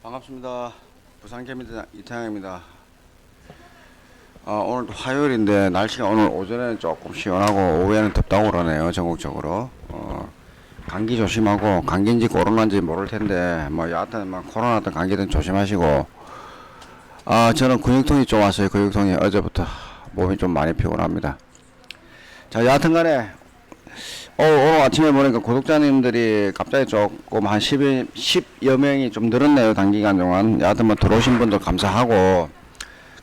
반갑습니다. 부산 개미대 이태양입니다. 오늘도 화요일인데 날씨가 오늘 오전에는 조금 시원하고 오후에는 덥다고 그러네요. 전국적으로. 감기 조심하고 감기인지 코로나인지 모를 텐데 뭐 여하튼 뭐 코로나든 감기든 조심하시고. 저는 근육통이 좀 왔어요. 근육통이 어제부터 몸이 좀 많이 피곤합니다. 자, 여하튼간에 오늘 아침에 보니까 구독자님들이 갑자기 조금 한 10여 명이 좀 늘었네요. 단기간 동안. 여하튼 뭐 들어오신 분들 감사하고,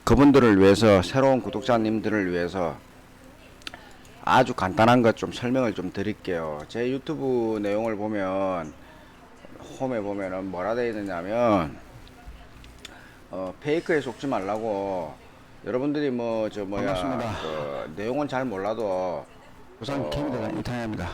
그분들을 위해서, 새로운 구독자님들을 위해서 아주 간단한 것 좀 설명을 좀 드릴게요. 제 유튜브 내용을 보면, 홈에 보면은 뭐라 되어 있느냐면, 페이크에 속지 말라고, 여러분들이 반갑습니다. 내용은 잘 몰라도, 부산 개미대가 이타입니다.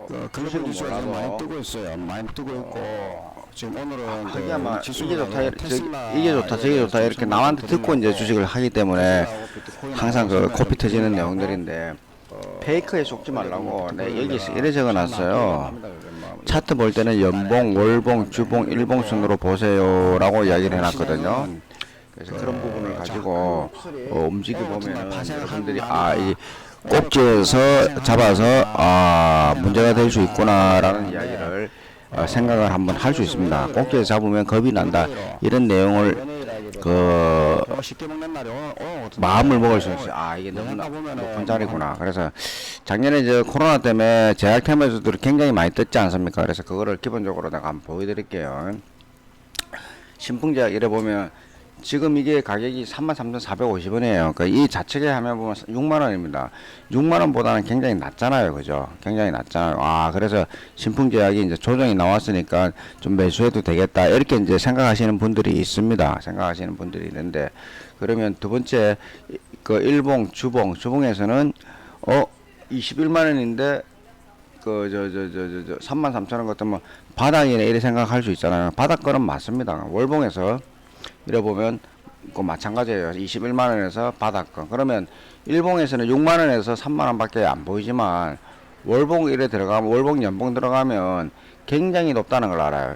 글로벌 주식은 지수가 지금 몰라도 많이 뜨고 있어요. 많이 뜨고 있고 지금 오늘은 하기야 막 지수가 이게 좋다, 테슬라 이게 좋다, 저게 좋다 이렇게 남한테 듣고 이제 주식을 하기 때문에 항상 그 코피 터지는 내용들인데, 페이크에 속지 말라고 여기 이래 적어놨어요. 차트 볼 때는 연봉, 월봉, 주봉, 일봉순으로 보세요라고 이야기를 해놨거든요. 그래서 그런 부분을 가지고 움직여 보면은 여러분들이 이 꼭지에서 잡아서 문제가 될 수 있구나라는 이야기를 생각을 한번 할 수 있습니다. 꼭지에서 잡으면 겁이 난다, 이런 내용을 쉽게 먹는 날이 오늘 마음을 먹을 수 있어요. 이게 너무 높은 자리구나. 그래서 작년에 이제 코로나 때문에 제약 테마주들이 굉장히 많이 떴지 않습니까? 그래서 그거를 기본적으로 내가 한번 보여드릴게요. 신풍제약 이래 보면 지금 이게 가격이 33,450원이에요. 그러니까 이 좌측에 하면 보면 6만원입니다. 6만원보다는 굉장히 낮잖아요. 그죠? 굉장히 낮잖아요. 그래서 신풍제약이 이제 조정이 나왔으니까 좀 매수해도 되겠다, 이렇게 이제 생각하시는 분들이 있습니다. 생각하시는 분들이 있는데, 그러면 두 번째, 그 일봉, 주봉에서는 21만원인데, 33,000원 같으면 바닥이네, 이렇게 생각할 수 있잖아요. 바닥거는 맞습니다. 월봉에서 이래 보면 그 마찬가지예요. 21만원에서 바닥거. 그러면 일봉에서는 6만원에서 3만원 밖에 안 보이지만, 월봉 이래 들어가면, 월봉 연봉 들어가면 굉장히 높다는 걸 알아요.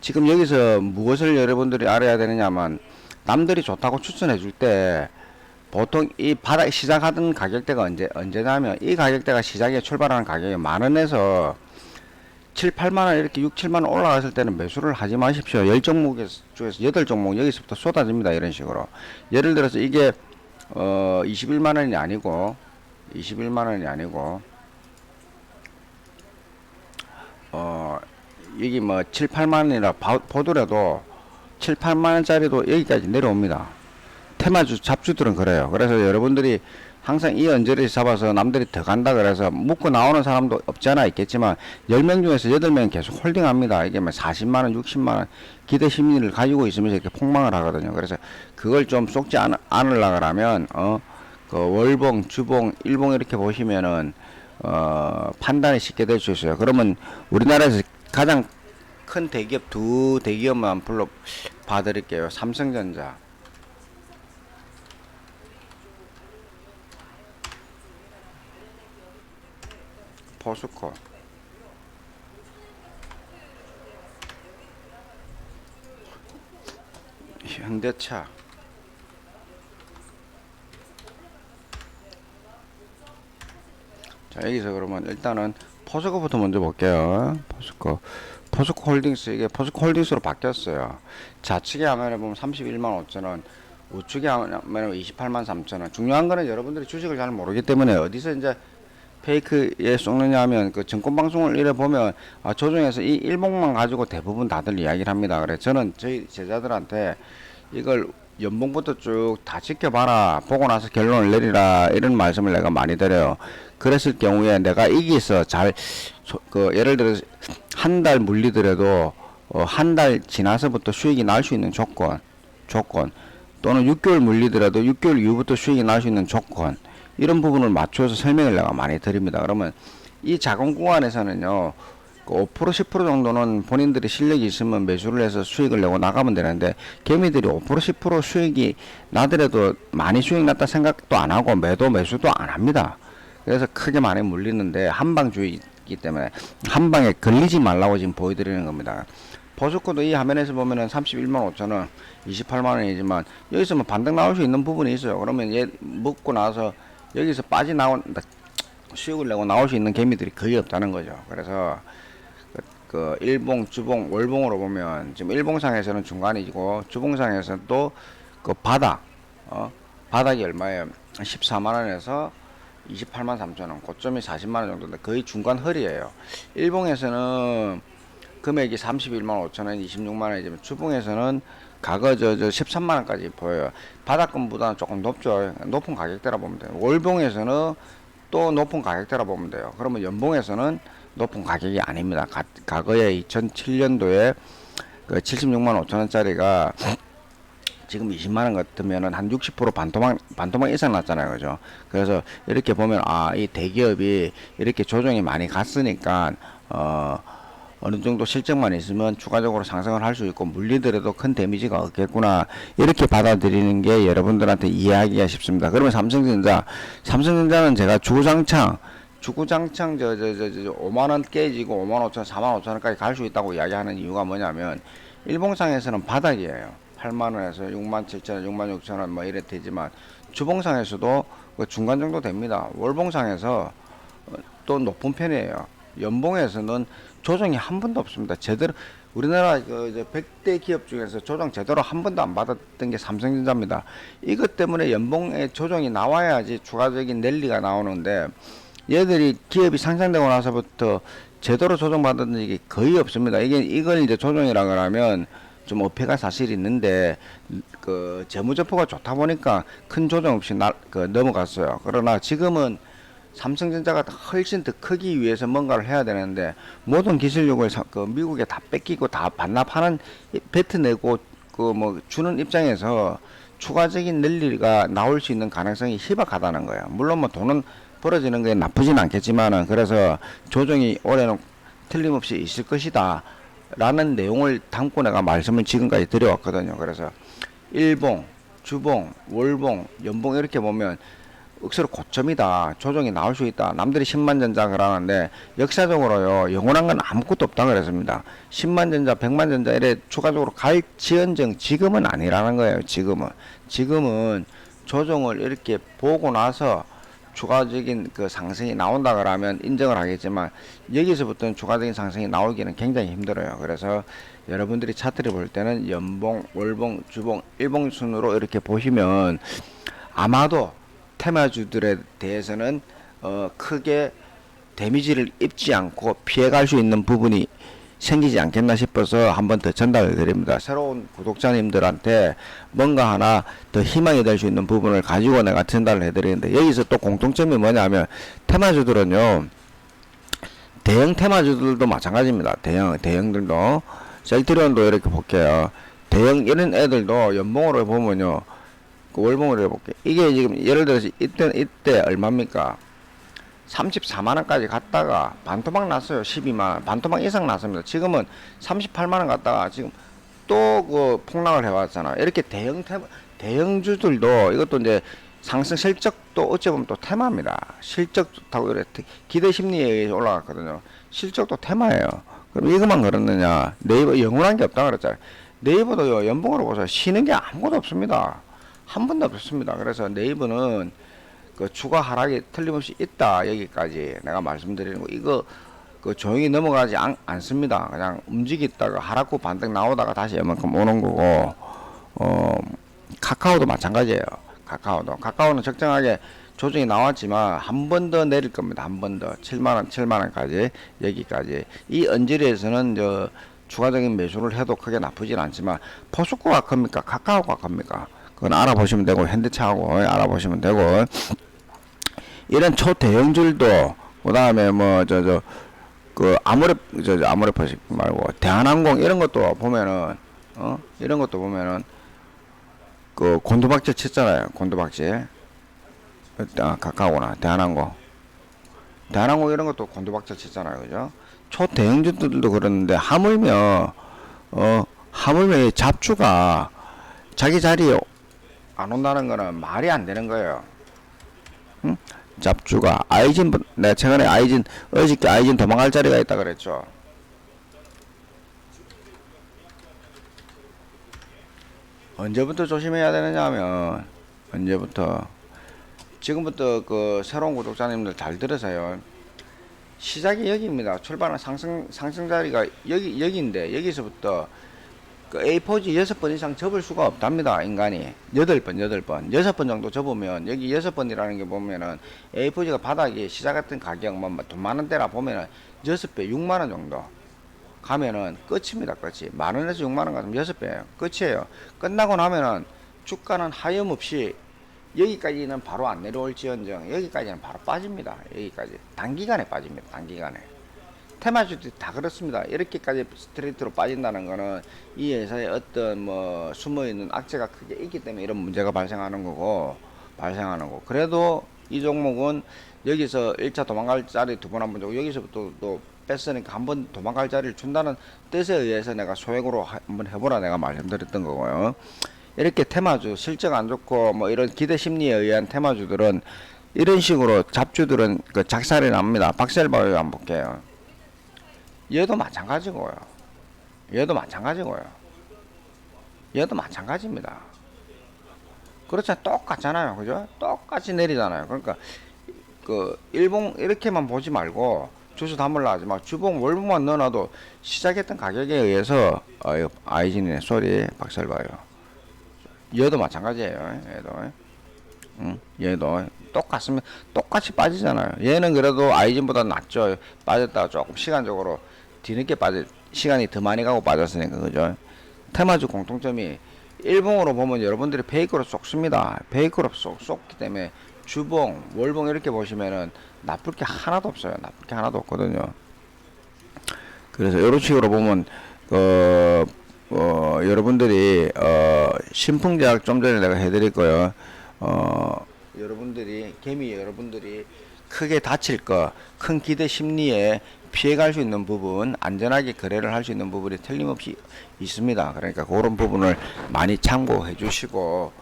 지금 여기서 무엇을 여러분들이 알아야 되느냐면, 남들이 좋다고 추천해 줄 때 보통 이 바닥 시작하던 가격대가 언제냐면, 이 가격대가 시작에 출발하는 가격이 만원에서 7, 8만원 이렇게 6, 7만원 올라갔을 때는 매수를 하지 마십시오. 10종목 중에서 8종목 여기서부터 쏟아집니다. 이런 식으로. 예를 들어서 이게 21만원이 아니고 여기 뭐 7, 8만원이라 보더라도 7, 8만원짜리도 여기까지 내려옵니다. 테마주 잡주들은 그래요. 그래서 여러분들이 항상 이 언저리에서 잡아서 남들이 더 간다 그래서 묶고 나오는 사람도 없지 않아 있겠지만, 10명 중에서 8명은 계속 홀딩합니다. 이게 뭐 40만원, 60만원 기대 심리를 가지고 있으면서 이렇게 폭망을 하거든요. 그래서 그걸 좀 속지 않으려고 하면, 그 월봉, 주봉, 일봉 이렇게 보시면은, 판단이 쉽게 될 수 있어요. 그러면 우리나라에서 가장 큰 대기업 두 대기업만 불러 봐드릴게요. 삼성전자, 포스코, 현대차, 자, 여기서 그러면 일단은 포스코부터 먼저 볼게요. 포스코 홀딩스, 이게 포스코 홀딩스로 바뀌었어요. 좌측에 화면에 보면 31만 5천원, 우측에 화면에 28만 3천원. 중요한 거는 여러분들이 주식을 잘 모르기 때문에 어디서 이제 페이크에 쏘느냐 하면, 그 증권방송을 이래 보면 조정에서 이 일봉만 가지고 대부분 다들 이야기를 합니다. 그래 저는 저희 제자들한테 이걸 연봉부터 쭉 다 지켜봐라, 보고 나서 결론을 내리라, 이런 말씀을 내가 많이 드려요. 그랬을 경우에 내가 이기서 예를 들어서 한 달 물리더라도 한 달 지나서부터 수익이 날 수 있는 조건, 또는 6개월 물리더라도 6개월 이후부터 수익이 날 수 있는 조건, 이런 부분을 맞춰서 설명을 내가 많이 드립니다. 그러면 이 작은 구간에서는요, 5% 10% 정도는 본인들이 실력이 있으면 매수를 해서 수익을 내고 나가면 되는데, 개미들이 5% 10% 수익이 나더라도 많이 수익 났다 생각도 안 하고 매수도 안 합니다. 그래서 크게 많이 물리는데, 한방주의이기 때문에 한 방에 걸리지 말라고 지금 보여드리는 겁니다. 포스코도 이 화면에서 보면은 31만 5천원, 28만 원이지만 여기서 뭐 반등 나올 수 있는 부분이 있어요. 그러면 얘 먹고 나서 여기서 수익을 내고 나올 수 있는 개미들이 거의 없다는 거죠. 그래서 그 일봉, 주봉, 월봉으로 보면 지금 일봉상에서는 중간이고 주봉상에서는 또 그 바닥이 얼마예요? 14만 원에서 28만 3천 원, 고점이 40만 원 정도인데 거의 중간 허리예요. 일봉에서는 금액이 31만 5천 원, 26만 원이지만 주봉에서는 과거 13만 원까지 보여요. 바닥권보다는 조금 높죠. 높은 가격대라 보면 돼요. 월봉에서는 또 높은 가격대라 보면 돼요. 그러면 연봉에서는 높은 가격이 아닙니다. 과거에 2007년도에 그 76만 5천 원짜리가 지금 20만 원 같으면은 한 60% 반토막 이상 났잖아요. 그죠? 그래서 이렇게 보면 이 대기업이 이렇게 조정이 많이 갔으니까 어느 정도 실적만 있으면 추가적으로 상승을 할 수 있고 물리더라도 큰 데미지가 없겠구나, 이렇게 받아들이는 게 여러분들한테 이해하기가 쉽습니다. 그러면 삼성전자는 제가 주구장창 5만원 깨지고 5만 5천 4만 5천원까지 갈 수 있다고 이야기하는 이유가 뭐냐면 일봉상에서는 바닥이에요. 8만원에서 6만 7천원 6만 6천원 뭐 이래 되지만 주봉상에서도 그 중간 정도 됩니다. 월봉상에서 또 높은 편이에요. 연봉에서는 조정이 한 번도 없습니다. 제대로 우리나라 그 100대 기업 중에서 조정 제대로 한 번도 안 받았던 게 삼성전자입니다. 이것 때문에 연봉의 조정이 나와야지 추가적인 랠리가 나오는데 얘들이 기업이 상장되고 나서부터 제대로 조정받은 적이 거의 없습니다. 이걸 이제 조정이라고 하면 좀 어폐가 사실 있는데 그 재무제표가 좋다 보니까 큰 조정 없이 넘어갔어요. 그러나 지금은 삼성전자가 훨씬 더 크기 위해서 뭔가를 해야 되는데 모든 기술력을 미국에 다 뺏기고 다 반납하는 뱉어내고 주는 입장에서 추가적인 랠리가 나올 수 있는 가능성이 희박하다는 거예요. 물론 뭐 돈은 벌어지는 게 나쁘진 않겠지만은 그래서 조정이 올해는 틀림없이 있을 것이다 라는 내용을 담고 내가 말씀을 지금까지 드려왔거든요. 그래서 일봉, 주봉, 월봉, 연봉 이렇게 보면 억수로 고점이다, 조정이 나올 수 있다, 남들이 10만전자 그러는데 역사적으로요 영원한 건 아무것도 없다 그랬습니다. 10만전자 100만전자 이래 추가적으로 갈지언정 지금은 아니라는 거예요. 지금은 조정을 이렇게 보고 나서 추가적인 그 상승이 나온다 그러면 인정을 하겠지만 여기서부터는 추가적인 상승이 나오기는 굉장히 힘들어요. 그래서 여러분들이 차트를 볼 때는 연봉, 월봉, 주봉, 일봉 순으로 이렇게 보시면 아마도 테마주들에 대해서는 크게 데미지를 입지 않고 피해갈 수 있는 부분이 생기지 않겠나 싶어서 한번 더 전달을 드립니다. 새로운 구독자님들한테 뭔가 하나 더 희망이 될 수 있는 부분을 가지고 내가 전달을 해드리는데 여기서 또 공통점이 뭐냐면 테마주들은요 대형 테마주들도 마찬가지입니다. 대형들도 셀트리온도 이렇게 볼게요. 대형 이런 애들도 연봉으로 보면요 월봉으로 해볼게. 이게 지금 예를 들어서 이때 얼마입니까? 34만원까지 갔다가 반토막 났어요. 12만원 반토막 이상 났습니다. 지금은 38만원 갔다가 지금 또 그 폭락을 해왔잖아. 이렇게 대형주들도 이것도 이제 상승 실적도 어찌 보면 또 테마입니다. 실적 좋다고 이래 기대 심리에 의해 올라갔거든요. 실적도 테마예요. 그럼 이것만 그렇느냐? 네이버 영원한 게 없다 그랬잖아요. 네이버도요 연봉으로 보세요. 쉬는 게 아무것도 없습니다. 한 번도 없었습니다. 그래서 네이버는 그 추가 하락이 틀림없이 있다. 여기까지 내가 말씀드리는 거 이거 조용히 넘어가지 않습니다. 그냥 움직이다가 하락 후 반등 나오다가 다시 이만큼 오는 거고 카카오도 마찬가지예요. 카카오는 적정하게 조정이 나왔지만 한 번 더 내릴 겁니다. 한 번 더 7만원까지 여기까지 이 언저리에서는 추가적인 매수를 해도 크게 나쁘진 않지만 포스코가 큽니까? 카카오가 큽니까? 그건 알아보시면 되고 현대차하고 알아보시면 되고 이런 초대형줄도 그 다음에 아모레퍼식 말고 대한항공 이런 것도 보면은 그 곤두박질 쳤잖아요. 곤두박질. 카카오나 대한항공 이런 것도 곤두박질 쳤잖아요. 그죠? 초대형주들도 그러는데 하물며 이 잡주가 자기 자리에 안 온다는 거는 말이 안 되는 거예요. 응? 잡주가 내가 최근에 어저께 아이진 도망갈 자리가 있다 그랬죠. 언제부터 조심해야 되느냐 하면 언제부터 지금부터 그 새로운 구독자님들 잘 들으세요. 시작이 여기입니다. 출발은 상승 자리가 여기인데 여기서부터 그 A4지 6번 이상 접을 수가 없답니다. 인간이 8번 6번 정도 접으면 여기 6번이라는 게 보면은 A4지가 바닥에 시작했던 가격 뭐 돈 많은데라 보면은 6배 6만원 정도 가면은 끝입니다. 끝이 만원에서 6만원 가면 6배예요. 끝이에요. 끝나고 나면은 주가는 하염없이 여기까지는 바로 안 내려올지언정 여기까지는 바로 빠집니다. 여기까지 단기간에 빠집니다. 단기간에 테마주들이 다 그렇습니다. 이렇게까지 스트레이트로 빠진다는 거는 이 회사에 어떤 뭐 숨어있는 악재가 크게 있기 때문에 이런 문제가 발생하는 거고 그래도 이 종목은 여기서 1차 도망갈 자리 두 번 한 번 주고 여기서부터 또 뺐으니까 한 번 도망갈 자리를 준다는 뜻에 의해서 내가 소액으로 한번 해보라 내가 말씀드렸던 거고요. 이렇게 테마주 실적 안 좋고 뭐 이런 기대 심리에 의한 테마주들은 이런 식으로 잡주들은 그 작살이 납니다. 박셀바이오 한번 볼게요. 얘도 마찬가지고요. 얘도 마찬가지입니다. 그렇잖아요. 똑같잖아요. 그죠? 똑같이 내리잖아요. 그러니까 그 일봉 이렇게만 보지 말고 주수 담으려 하지 마. 주봉 월봉만 넣어놔도 시작했던 가격에 의해서 아이진이네 소리 박셀바이오. 얘도 마찬가지예요. 얘도 똑같습니다. 똑같이 빠지잖아요. 얘는 그래도 아이진보다 낫죠. 빠졌다가 조금 시간적으로 뒤늦게 시간이 더 많이 가고 빠졌으니까 그죠. 테마주 공통점이 일봉으로 보면 여러분들이 페이크로 쏙습니다. 페이크로 쏙기 때문에 주봉, 월봉 이렇게 보시면은 나쁠 게 하나도 없어요. 나쁠 게 하나도 없거든요. 그래서 이런 식으로 보면 여러분들이 신풍제약 좀 전에 내가 해드릴 거예요. 여러분들이 크게 다칠 거, 큰 기대 심리에 피해갈 수 있는 부분, 안전하게 거래를 할 수 있는 부분이 틀림없이 있습니다. 그러니까 그런 부분을 많이 참고해 주시고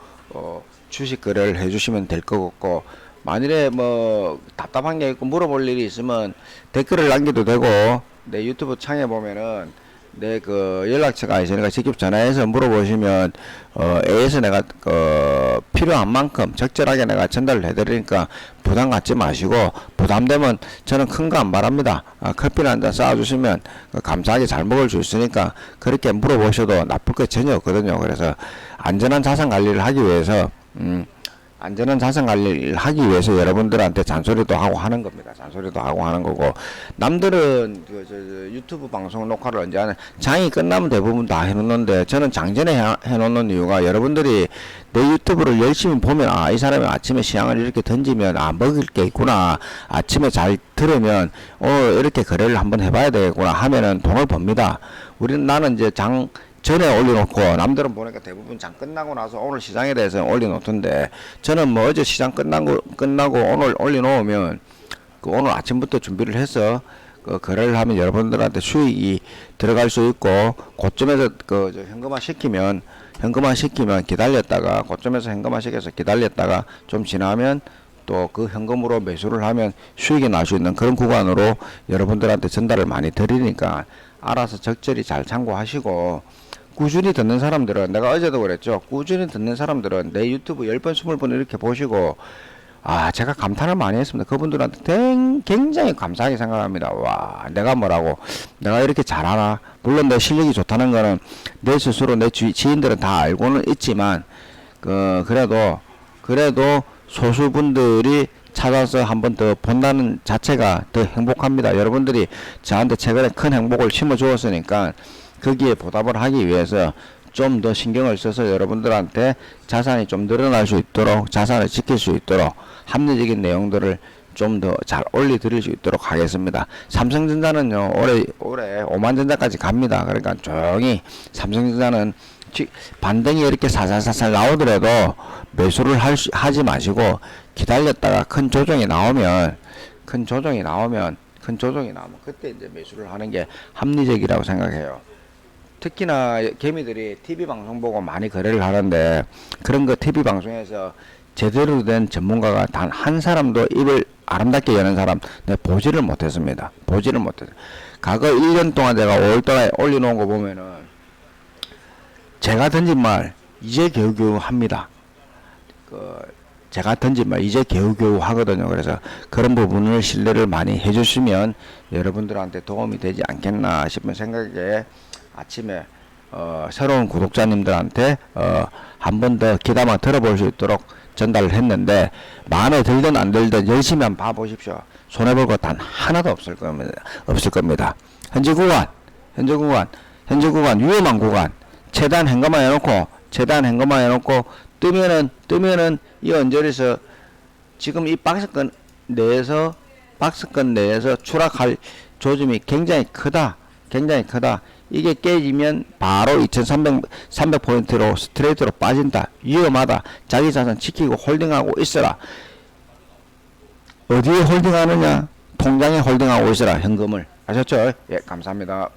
주식 거래를 해 주시면 될 것 같고, 만일에 뭐 답답한 게 있고 물어볼 일이 있으면 댓글을 남겨도 되고, 내 유튜브 창에 보면은 내 그 연락처가 있으니까 직접 전화해서 물어보시면 A에서 내가 필요한 만큼 적절하게 내가 전달을 해드리니까 부담 갖지 마시고, 부담되면 저는 큰 거 안 바랍니다. 커피를 한 잔 쏴주시면 감사하게 잘 먹을 수 있으니까 그렇게 물어보셔도 나쁠 거 전혀 없거든요. 그래서 안전한 자산 관리를 하기 위해서 여러분들한테 잔소리도 하고 하는 겁니다. 잔소리도 하고 하는 거고, 남들은 유튜브 방송 녹화를 언제 하는, 장이 끝나면 대부분 다 해놓는데 저는 장전에 해놓는 이유가, 여러분들이 내 유튜브를 열심히 보면 이 사람이 아침에 시향을 이렇게 던지면 먹을 게 있구나, 아침에 잘 들으면 이렇게 거래를 한번 해봐야 되겠구나 하면은 돈을 법니다. 나는 이제 장 전에 올려놓고, 남들은 보니까 대부분 장 끝나고 나서 오늘 시장에 대해서 올려놓던데, 저는 뭐 어제 시장 끝나고 오늘 올려놓으면 오늘 아침부터 준비를 해서 거래를 하면 여러분들한테 수익이 들어갈 수 있고, 고점에서 현금화 시키면 기다렸다가, 고점에서 현금화 시켜서 기다렸다가 좀 지나면 또 그 현금으로 매수를 하면 수익이 날 수 있는 그런 구간으로 여러분들한테 전달을 많이 드리니까 알아서 적절히 잘 참고하시고, 꾸준히 듣는 사람들은, 내가 어제도 그랬죠. 꾸준히 듣는 사람들은 내 유튜브 10번, 20번 이렇게 보시고, 제가 감탄을 많이 했습니다. 그분들한테 굉장히 감사하게 생각합니다. 와, 내가 이렇게 잘하나? 물론 내 실력이 좋다는 거는 내 스스로, 내 지인들은 다 알고는 있지만, 그래도 소수분들이 찾아서 한 번 더 본다는 자체가 더 행복합니다. 여러분들이 저한테 최근에 큰 행복을 심어주었으니까, 거기에 보답을 하기 위해서 좀 더 신경을 써서 여러분들한테 자산이 좀 늘어날 수 있도록, 자산을 지킬 수 있도록 합리적인 내용들을 좀 더 잘 올려드릴 수 있도록 하겠습니다. 삼성전자는요, 올해 5만전자까지 갑니다. 그러니까 조용히 삼성전자는 반등이 이렇게 살살살살 나오더라도 매수를 하지 마시고, 기다렸다가 큰 조정이 나오면 그때 이제 매수를 하는 게 합리적이라고 생각해요. 특히나 개미들이 TV 방송 보고 많이 거래를 하는데, 그런 거 TV 방송에서 제대로 된 전문가가 단 한 사람도 입을 아름답게 여는 사람 내가 보지를 못했습니다. 과거 1년 동안 제가 5월 달에 올려놓은 거 보면은, 제가 던진 말 이제 겨우겨우 합니다. 제가 던진 말 이제 겨우겨우 하거든요. 그래서 그런 부분을 신뢰를 많이 해주시면 여러분들한테 도움이 되지 않겠나 싶은 생각에 아침에 새로운 구독자님들한테 한 번 더 귀담아 들어볼 수 있도록 전달을 했는데, 마음에 들든 안 들든 열심히 한번 봐보십시오. 손해볼 것 단 하나도 없을 겁니다. 현재 구간 위험한 구간 최대한 행거만 해놓고 뜨면은 이 언저리에서 지금 이 박스권 내에서 추락할 조짐이 굉장히 크다. 이게 깨지면 바로 300포인트로 스트레이트로 빠진다. 위험하다. 자기 자산 지키고 홀딩하고 있어라. 어디에 홀딩하느냐? 통장에 홀딩하고 있어라. 현금을. 아셨죠? 예, 감사합니다.